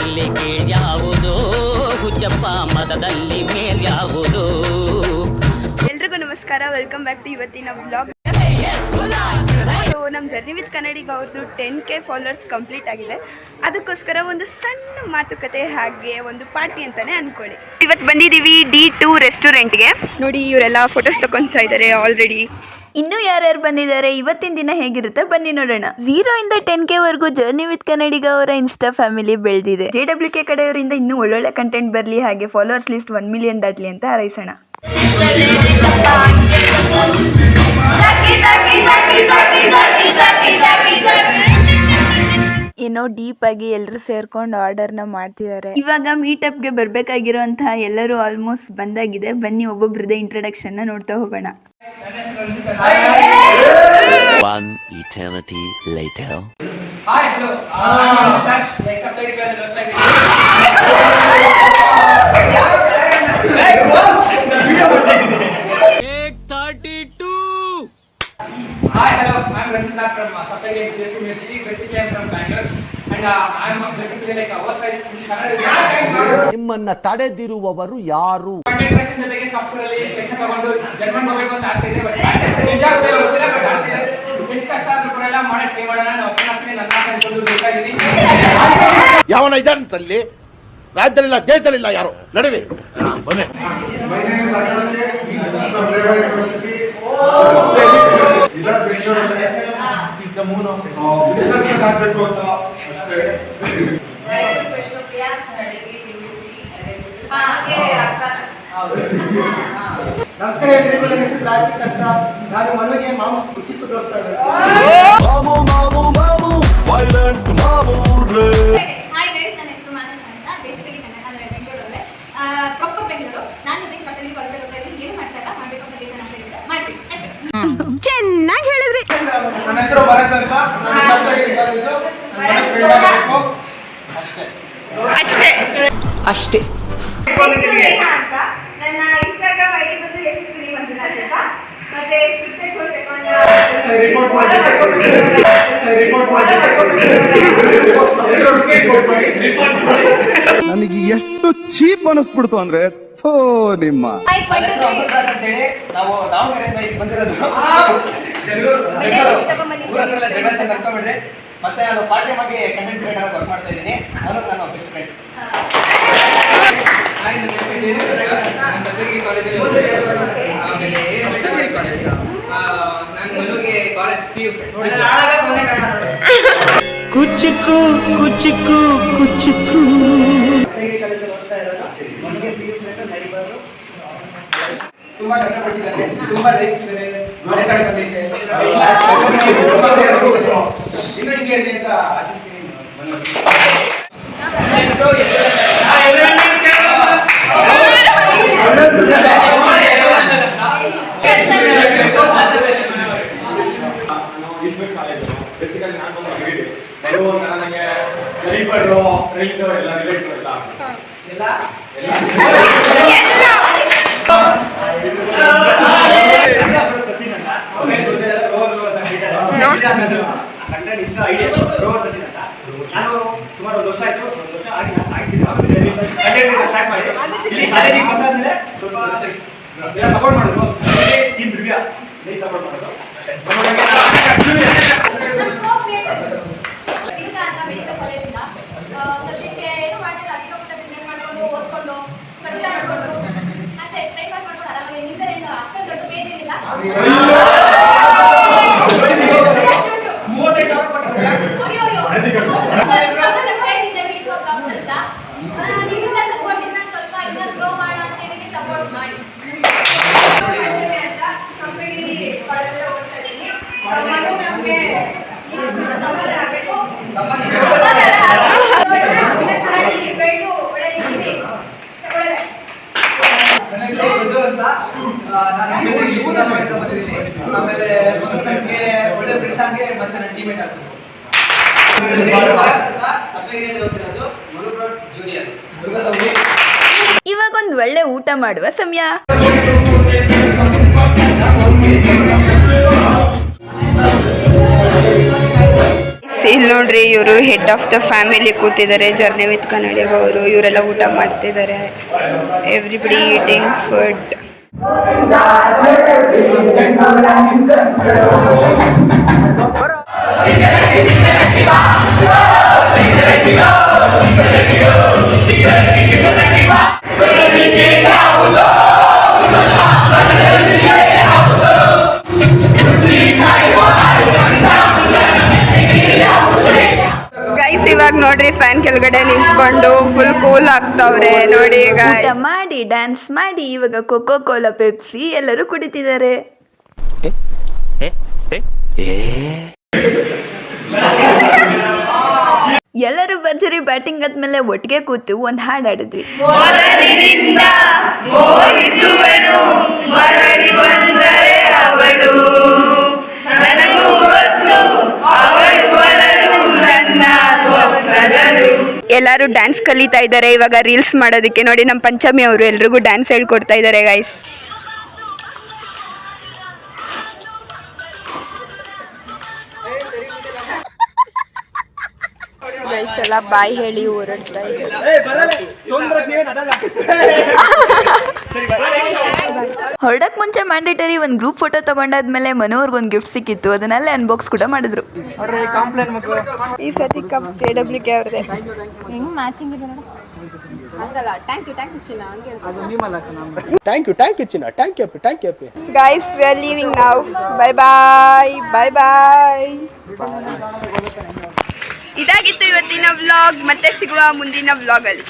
ಮತದಲ್ಲಿ ಕೀಳ್ಯಾವುದು ಹುಚ್ಚಪ್ಪ ಮತದಲ್ಲಿ ಮೇಲ್ಯಾವುದು. ಎಲ್ರಿಗೂ ನಮಸ್ಕಾರ, welcome back to ಇವತ್ತಿನ ಬ್ಲಾಗ್. ನಮ್ಮ ಜರ್ನಿ ವಿತ್ ಕನ್ನಡಿಗ ಅವ್ರದ್ದು 10K ಫಾಲೋವರ್ಸ್ ಕಂಪ್ಲೀಟ್ ಆಗಿದೆ. ಅದಕ್ಕೋಸ್ಕರ ಒಂದು ಸಣ್ಣ ಮಾತುಕತೆ, ಹಾಗೆ ಒಂದು ಪಾರ್ಟಿ ಅಂತಾನೆ ಅನ್ಕೊಳ್ಳಿ. ಇವತ್ತು ಬಂದಿದ್ದೀವಿ D2 ರೆಸ್ಟೋರೆಂಟ್ಗೆ. ನೋಡಿ, ಇವರೆಲ್ಲ ಫೋಟೋಸ್ ತಗೊಳ್ತಾ ಇದ್ದಾರೆ ಆಲ್ರೆಡಿ. ಇನ್ನೂ ಯಾರ್ಯಾರು ಬಂದಿದ್ದಾರೆ, ಇವತ್ತಿನ ದಿನ ಹೇಗಿರುತ್ತೆ ಬನ್ನಿ ನೋಡೋಣ. 0 ಇಂದ 10K ವರೆಗೂ ಜರ್ನಿ ವಿತ್ ಕನ್ನಡಿಗ ಅವರ ಇನ್ಸ್ಟಾ ಫ್ಯಾಮಿಲಿ ಬೆಳೆದಿದೆ. JWK ಕಡೆಯವರಿಂದ ಇನ್ನೂ ಒಳ್ಳೊಳ್ಳೆ ಕಂಟೆಂಟ್ ಬರಲಿ, ಹಾಗೆ ಫಾಲೋವರ್ಸ್ ಲಿಸ್ಟ್ 1 ಮಿಲಿಯನ್ ದಾಟಲಿ ಅಂತ ಹಾರೈಸೋಣ. ಏನೋ ಡೀಪ್ ಆಗಿ ಎಲ್ಲರೂ ಸೇರ್ಕೊಂಡು ಆರ್ಡರ್ನ ಮಾಡ್ತಿದ್ದಾರೆ. ಇವಾಗ ಮೀಟಪ್ಗೆ ಬರ್ಬೇಕಾಗಿರುವಂತಹ ಎಲ್ಲರೂ ಆಲ್ಮೋಸ್ಟ್ ಬಂದಾಗಿದೆ. ಬನ್ನಿ ಒಬ್ಬೊಬ್ರದ್ದೇ ಇಂಟ್ರಡಕ್ಷನ್ ನೋಡ್ತಾ ಹೋಗೋಣ. One eternity later. Hi, hello. Dash, make up lady girl. Take 32. Hi, hello. I'm Ranjit from Saptagiri University. Basically, I'm from Bangalore, and I'm basically like ನಿಮ್ಮನ್ನ ತಡೆದಿರುವವರು ಯಾರು? content ಜೊತೆಗೆ ಸಾಫ್ಟ್ವೇರ್ ಅಲ್ಲಿ ಕೆಲಸ ತಗೊಂಡು ಜರ್ಮನ್ ಹೋಗಬೇಕು ಅಂತ ಆಸೆ ಇದೆ. ಬಟ್ ನಿಜ ಗೊತ್ತಿಲ್ಲ, ಬಟ್ ಆಸೆ ಇದೆ. ಎಷ್ಟು ಕಷ್ಟ ಆದ್ರೂ ಕೂಡ ಎಲ್ಲ ಮಾಡಕ್ಕೆ ಟ್ರೈ ಮಾಡೋಣ. ನಾನು ಒಬ್ಬನೇ ನನ್ನ ಅನ್ಕೊಂಡು ಬೇಕಾಗಿದ್ದೀನಿ. ಯಾವನ ಇದ್ದಾನಂತಲ್ಲಿ ರಾಜ್ಯದಲ್ಲಿಲ್ಲ, ದೇಶದಲ್ಲಿಲ್ಲ, ಯಾರು ನಡುವೆ ಬನ್ನಿ. My name is Akash K. I'm from Breva University. He's the moon of business ಮಾಡಬೇಕು ಅಂತ ಅಷ್ಟೇ. ನಮಸ್ಕಾರ, ಹೆಸರು ನನ್ನ ಹೆಸರು ಕಾರ್ತಿಕ್ ಅಂತ. ನಾನು ಮನೆಗೆ ಮಾಮು ಚಿಕ್ಕ ದೋಸ್ತ. ಮಾಮು ಮಾಮು ಮಾಮು ವೈಲೆಂಟ್ ಮಾಮು ರೇ. ಹಾಯ್ ಗೈಸ್, ನನ್ನ ಹೆಸರು ಮಾನಸ ಅಂತ. ಬೇಸಿಕಲಿ ಕನ್ನಡ ಬೆಂಗಳೂರಲ್ಲೇ, ಪ್ರಾಪರ್ ಬೆಂಗಳೂರು. ನಾನು ಜೊತೆಗೆ ಸತ್ತಲ್ಲಿ ಕಾಲೇಜಲ್ಲಿ ಹೋಗ್ತಾ ಇದ್ದೀನಿ. ಏನು ಮಾಡ್ತಾರ ಮಾಡಬೇಕು ಅಂತ ಬೇಜಾರು ಅಂತ ಹೇಳಿದ್ರೆ ಮಾಡ್ತೀವಿ ಅಷ್ಟೇ. ಚೆನ್ನಾಗಿ ಹೇಳಿದ್ರಿ. ನನ್ನ ಹೆಸರು ಭರತ್ ಅಂತ. ಸಪ್ತಗಿರಿ ಕಾಲೇಜು. ಅಷ್ಟೇ ಅಷ್ಟೇ. ಅಂತ ನನ್ನ ಇನ್ಸ್ಟಾಗ್ರಾಮ್ ಐಡಿ ಬಂದು ಯಶಸ್ವಿನಿ ಮಂಜುನಾಥ್ ಅಂತ. ಮತ್ತೆ ರಿಪೋರ್ಟ್ ಮಾಡಿ ನನಗೆ ಎಷ್ಟು ಚೀಪ್ ಅನಿಸ್ಬಿಡ್ತು ಅಂದ್ರೆ ಥೋ ನಿಮ್ಮ. ಅಂತೇಳಿ ನಾವು ದಾವಣಗೆರೆಯಿಂದ ಇಲ್ಲಿ ಬಂದಿರೋದು. ಊರ ಹೆಸರೆಲ್ಲ ಜಗಳ ಅಂತ ಕರ್ಕೊಂಡ್ಬಿಡ್ರಿ. ಮತ್ತೆ ನಾನು ಪಾರ್ಟ್ ಟೈಮ್ ಆಗಿ ಕಂಟೆಂಟ್ ಕ್ರಿಯೇಟರ್ ವರ್ಕ್ ಮಾಡ್ತಾ ಇದ್ದೀನಿ. ನಾನು ಬೆಸ್ಟ್ ಫ್ರೆಂಡ್. ನಾನು ಸಪ್ತಗಿರಿ ಕಾಲೇಜಲ್ಲಿ ಆಮೇಲೆ ಸಪ್ತಗಿರಿ ಕಾಲೇಜ್ ನಾನು ಮನುಗೆ ಕಾಲೇಜ್ PU ಕುಚಿಕು ಕುಚಿಕು ಕುಚಿಕು. ಸಪ್ತಗಿರಿ ಕಾಲೇಜಲ್ಲಿ ಓದ್ತಾ ಇರೋದು. ಮನುಗೆ PU ಫ್ರೆಂಡ್ ನೈಬರು. ತುಂಬಾ ಕಷ್ಟಪಟ್ಟಿದ್ದಾರೆ, ತುಂಬಾ ಲೈಫ್ ಇದೆ, ಮಳೆ ಕಡೆ ಬಂದೈತೆ. ಇನ್ನು ಹಿಂಗೆ ಇರಲಿ ಅಂತ ಆಶಿಸ್ತೀನಿ. ಬೇಸಿಕಲಿ ನಾನು ಬರುವಂತ ನನಗೆ ಲೈಬರು ಟ್ರೈನು ಎಲ್ಲ ರಿಲೇಟಿವ್ ಎಲ್ಲ ಸಚಿನ್ ಅಂತ ಕಂಟೆಂಟ್ ಇಷ್ಟ ಐಡಿಯಾ ರೋವರ್ ಸಚಿನ್ ಅಂತ. ನಾನು ಸುಮಾರು 1 ವರ್ಷ ಆಯ್ತು, 1 ವರ್ಷ ಆಗಿಲ್ಲ ಆಗ್ತಿದ್ದೆ. ಕಂಟೆಂಟ್ ಸ್ಟಾರ್ಟ್ ಮಾಡಿ ಇಲ್ಲಿ ಕಾಲೇಜಿಗೆ ಬಂದಾದ್ಮೇಲೆ ಸ್ವಲ್ಪ ಎಲ್ಲ ಸಪೋರ್ಟ್ ಮಾಡೋದು. ಟೀಮ್ ದಿವ್ಯಾ ನೀವು ಸಪೋರ್ಟ್ ಮಾಡೋದು. ಕಾಲೇಜಿಂದ ಸದ್ಯಕ್ಕೆ ಏನು ಮಾಡಿಲ್ಲ. ಸಿಕ್ಕಾಪಟ್ಟೆ ಬಿಸ್ನೆಸ್ ಮಾಡ್ಕೊಂಡು ಓದ್ಕೊಂಡು ಸಂಚಾರ ಮಾಡ್ಕೊಂಡು ಮತ್ತೆ ಟೈಮ್ ಪಾಸ್ ಮಾಡ್ಕೊಂಡು ಆರಾಮಾಗಿ ನಿಂತರ ಅಷ್ಟೊಂದು ದೊಡ್ಡ ಪೇಜ್ ಏನಿಲ್ಲ. 35,000 ನಿಮ್ಮಿಂದ ಸಪೋರ್ಟ್ ಇಂದ ಸ್ವಲ್ಪ ಇನ್ನೂ ಗ್ರೋ ಮಾಡೋಣ ಅಂತ ಹೇಳಿ ಸಪೋರ್ಟ್ ಮಾಡಿ. ನಾನು ಊಟ ಮಾಡ್ತಾ ಬಂದಿದ್ದೀನಿ. ಆಮೇಲೆ ನನಗೆ ಒಳ್ಳೆ ಫ್ರೆಂಡ್ ಆಗಿ ಮತ್ತೆ ನನ್ನ ಟೀಮೇಟ್ ಆಗ್ತದೆ. ಇವಾಗ ಒಂದು ಒಳ್ಳೆ ಊಟ ಮಾಡುವ ಸಮಯ. ಇಲ್ಲಿ ನೋಡ್ರಿ ಇವರು ಹೆಡ್ ಆಫ್ ದ ಫ್ಯಾಮಿಲಿ ಕೂತಿದ್ದಾರೆ, ಜರ್ನಿ ವಿತ್ ಕನ್ನಡಿಗ ಅವರು. ಇವರೆಲ್ಲ ಊಟ ಮಾಡ್ತಿದ್ದಾರೆ. Everybody eating food. ಗೈಸ್ ಇವಾಗ ನೋಡ್ರಿ ಫ್ಯಾನ್ ಕೆಳಗಡೆ ನಿಂತ್ಕೊಂಡು ಫುಲ್ ಕೂಲ್ ಆಗ್ತಾವ್ರೆ ನೋಡಿ. ಈಗ ಊಟ ಮಾಡಿ ಡ್ಯಾನ್ಸ್ ಮಾಡಿ ಇವಾಗ ಕೋಕೋ ಕೋಲಾ ಪೆಪ್ಸಿ ಎಲ್ಲರೂ ಕುಡಿತಿದ್ದಾರೆ. ಎಲ್ಲರೂ ಭರ್ಜರಿ ಬ್ಯಾಟಿಂಗ್ ಆದ್ಮೇಲೆ ಒಟ್ಟಿಗೆ ಕೂತು ಒಂದು ಹಾಡು ಹಾಡಿದ್ವಿ. ಎಲ್ಲರೂ ಡ್ಯಾನ್ಸ್ ಕಲಿತಾ ಇದ್ದಾರೆ ಇವಾಗ ರೀಲ್ಸ್ ಮಾಡೋದಕ್ಕೆ. ನೋಡಿ ನಮ್ಮ ಪಂಚಮಿ ಅವರು ಎಲ್ರಿಗೂ ಡ್ಯಾನ್ಸ್ ಹೇಳ್ಕೊಡ್ತಾ ಇದ್ದಾರೆ ಗೈಸ್. ಗೈಸ್ ಎಲ್ಲ ಬಾಯ್ ಹೇಳಿ ಹೊರಡ್ತಾ ಹೊರಡಕ್ ಮುಂಚೆ ಮ್ಯಾಂಡೇಟರಿ ಒಂದು ಗ್ರೂಪ್ ಫೋಟೋ ತಗೊಂಡಾದ್ಮೇಲೆ ಮನೋರ್ಗೊಂದು ಗಿಫ್ಟ್ ಸಿಕ್ಕಿತ್ತು, ಅದನ್ನಲ್ಲೇ ಅನ್ಬಾಕ್ಸ್ ಕೂಡ ಮಾಡಿದ್ರು. ಈ ಸತಿ ಕಪ್ JWK ಅವ್ರದೇ. ಹೆಂಗ್ ಮ್ಯಾಚಿಂಗ್ ಇದೆ ನೋಡಿ. ಹಂಗಲ್ಲ, ಥ್ಯಾಂಕ್ ಯು ಚಿನ್ನ. ಥ್ಯಾಂಕ್ ಯು ಚಿನ್ನ. Thank you. Guys we are leaving now. Bye bye. ಇದಾಗಿತ್ತು ಇವತ್ತಿನ ವ್ಲಾಗ್. ಮತ್ತೆ ಸಿಗುವ ಮುಂದಿನ ವ್ಲಾಗಲ್ಲಿ.